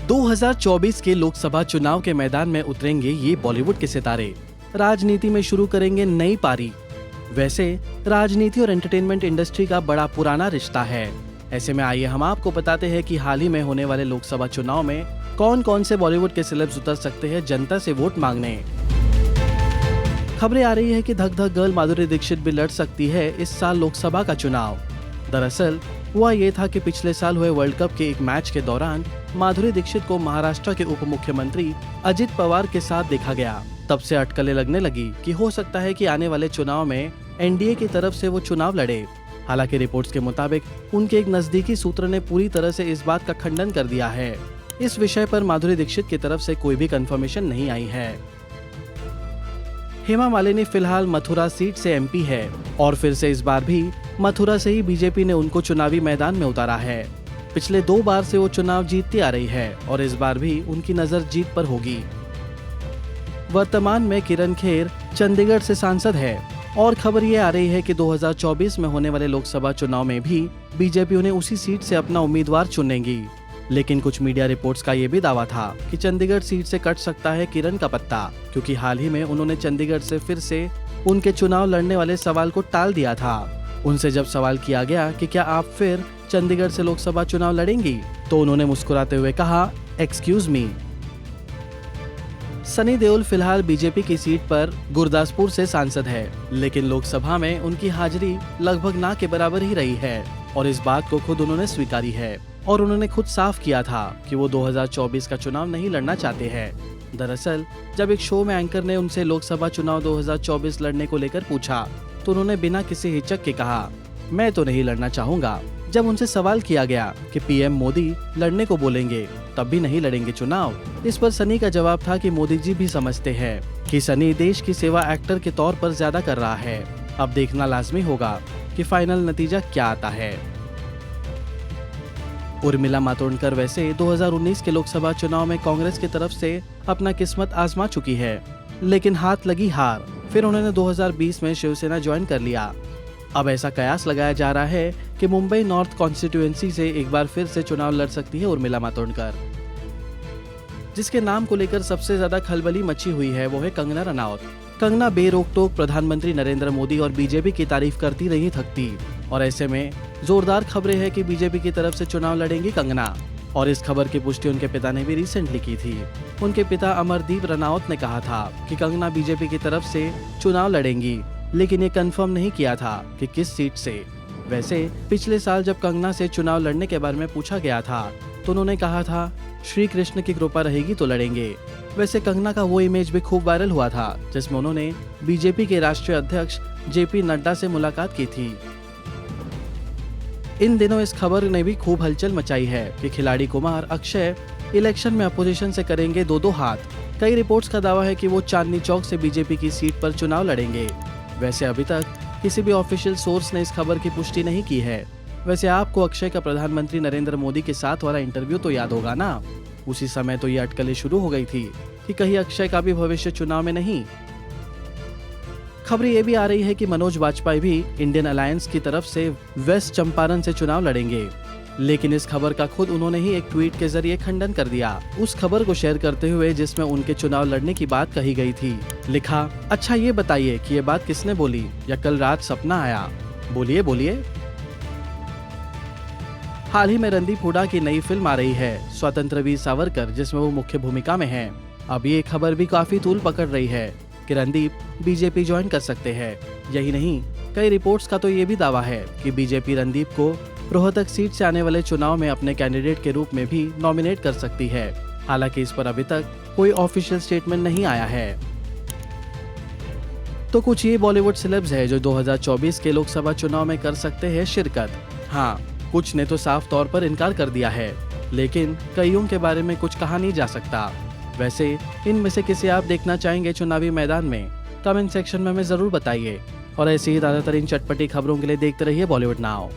2024 के लोकसभा चुनाव के मैदान में उतरेंगे ये बॉलीवुड के सितारे। राजनीति में शुरू करेंगे नई पारी। वैसे राजनीति और एंटरटेनमेंट इंडस्ट्री का बड़ा पुराना रिश्ता है। ऐसे में आइए हम आपको बताते हैं कि हाल ही में होने वाले लोकसभा चुनाव में कौन कौन से बॉलीवुड के सेलेब्स उतर सकते हैं जनता से वोट मांगने। खबरें आ रही है कि धक धक गर्ल माधुरी दीक्षित भी लड़ सकती है इस साल लोकसभा का चुनाव। दरअसल हुआ ये था कि पिछले साल हुए वर्ल्ड कप के एक मैच के दौरान माधुरी दीक्षित को महाराष्ट्र के उप मुख्यमंत्री अजित पवार के साथ देखा गया। तब से अटकलें लगने लगी कि हो सकता है कि आने वाले चुनाव में एनडीए की तरफ से वो चुनाव लड़े। हालांकि रिपोर्ट्स के मुताबिक उनके एक नजदीकी सूत्र ने पूरी तरह से इस बात का खंडन कर दिया है। इस विषय पर माधुरी दीक्षित की तरफ से कोई भी कंफर्मेशन नहीं आई है। हेमा मालिनी फिलहाल मथुरा सीट से एमपी है और फिर से इस बार भी मथुरा से ही बीजेपी ने उनको चुनावी मैदान में उतारा है। पिछले 2 बार से वो चुनाव जीतती आ रही है और इस बार भी उनकी नजर जीत पर होगी। वर्तमान में किरण खेर चंडीगढ़ से सांसद है और खबर ये आ रही है कि 2024 में होने वाले लोकसभा चुनाव में भी बीजेपी उन्हें उसी सीट से अपना उम्मीदवार चुनेगी। लेकिन कुछ मीडिया रिपोर्ट्स का ये भी दावा था कि चंडीगढ़ सीट से कट सकता है किरण का पत्ता, क्योंकि हाल ही में उन्होंने चंडीगढ़ से फिर से उनके चुनाव लड़ने वाले सवाल को टाल दिया था। उनसे जब सवाल किया गया कि क्या आप फिर चंडीगढ़ से लोकसभा चुनाव लड़ेंगी, तो उन्होंने मुस्कुराते हुए कहा, एक्सक्यूज मी। सनी देओल फिलहाल बीजेपी की सीट पर गुरदासपुर से सांसद है, लेकिन लोकसभा में उनकी हाजिरी लगभग ना के बराबर ही रही है और इस बात को खुद उन्होंने स्वीकारी है और उन्होंने खुद साफ किया था कि वो 2024 का चुनाव नहीं लड़ना चाहते हैं। दरअसल जब एक शो में एंकर ने उनसे लोकसभा चुनाव 2024 लड़ने को लेकर पूछा, तो उन्होंने बिना किसी हिचक के कहा, मैं तो नहीं लड़ना चाहूंगा। जब उनसे सवाल किया गया कि पीएम मोदी लड़ने को बोलेंगे तब भी नहीं लड़ेंगे चुनाव, इस पर सनी का जवाब था कि मोदी जी भी समझते हैं कि सनी देश की सेवा एक्टर के तौर पर ज्यादा कर रहा है। अब देखना लाजमी होगा कि फाइनल नतीजा क्या आता है। उर्मिला मातोंडकर वैसे 2019 के लोकसभा चुनाव में कांग्रेस की तरफ से अपना किस्मत आजमा चुकी है, लेकिन हाथ लगी हार। फिर उन्होंने 2020 में शिवसेना ज्वाइन कर लिया। अब ऐसा कयास लगाया जा रहा है कि मुंबई नॉर्थ कॉन्स्टिट्यूएंसी से एक बार फिर से चुनाव लड़ सकती है उर्मिला मातोंडकर। जिसके नाम को लेकर सबसे ज्यादा खलबली मची हुई है वो है कंगना रनौत। कंगना बेरोक-टोक प्रधानमंत्री नरेंद्र मोदी और बीजेपी की तारीफ करती नहीं थकती और ऐसे में जोरदार खबरें हैं कि बीजेपी की तरफ से चुनाव लड़ेंगी कंगना। और इस खबर की पुष्टि उनके पिता ने भी रिसेंटली की थी। उनके पिता अमरदीप रनौत ने कहा था कि कंगना बीजेपी की तरफ से चुनाव लड़ेंगी, लेकिन ये कंफर्म नहीं किया था कि किस सीट से। वैसे पिछले साल जब कंगना से चुनाव लड़ने के बारे में पूछा गया था तो उन्होंने कहा था, श्री कृष्ण की कृपा रहेगी तो लड़ेंगे। वैसे कंगना का वो इमेज भी खूब वायरल हुआ था जिसमें उन्होंने बीजेपी के राष्ट्रीय अध्यक्ष जेपी नड्डा से मुलाकात की थी। इन दिनों इस खबर ने भी खूब हलचल मचाई है कि खिलाड़ी कुमार अक्षय इलेक्शन में अपोजिशन से करेंगे 2-2 हाथ। कई रिपोर्ट्स का दावा है कि वो चांदनी चौक से बीजेपी की सीट पर चुनाव लड़ेंगे। वैसे अभी तक किसी भी ऑफिशियल सोर्स ने इस खबर की पुष्टि नहीं की है। वैसे आपको अक्षय का प्रधानमंत्री नरेंद्र मोदी के साथ वाला इंटरव्यू तो याद होगा ना। उसी समय तो ये अटकलें शुरू हो गई थी कि कहीं अक्षय का भी भविष्य चुनाव में नहीं। खबरें ये भी आ रही है कि मनोज वाजपेयी भी इंडियन अलायंस की तरफ से वेस्ट चंपारण से चुनाव लड़ेंगे, लेकिन इस खबर का खुद उन्होंने ही एक ट्वीट के जरिए खंडन कर दिया। उस खबर को शेयर करते हुए जिसमें उनके चुनाव लड़ने की बात कही गई थी, लिखा, अच्छा ये बताइए कि ये बात किसने बोली या कल रात सपना आया, बोलिए बोलिए। हाल ही में रणदीप हुड्डा की नई फिल्म आ रही है स्वतंत्र वीर सावरकर, जिसमें वो मुख्य भूमिका में हैं। अब ये खबर भी काफी तूल पकड़ रही है कि रणदीप बीजेपी ज्वाइन कर सकते हैं। यही नहीं, कई रिपोर्ट्स का तो ये भी दावा है कि बीजेपी रणदीप को रोहतक सीट से आने वाले चुनाव में अपने कैंडिडेट के रूप में भी नॉमिनेट कर सकती है। हालांकि इस पर अभी तक कोई ऑफिशियल स्टेटमेंट नहीं आया है। तो कुछ ये बॉलीवुड सेलेब्स है जो 2024 के लोकसभा चुनाव में कर सकते हैं शिरकत। हाँ, कुछ ने तो साफ तौर पर इनकार कर दिया है, लेकिन कईयों के बारे में कुछ कहा नहीं जा सकता। वैसे इनमें से किसे आप देखना चाहेंगे चुनावी मैदान में, कमेंट सेक्शन में हमें जरूर बताइए। और ऐसी ही ज्यादातर इन चटपटी खबरों के लिए देखते रहिए बॉलीवुड नाउ।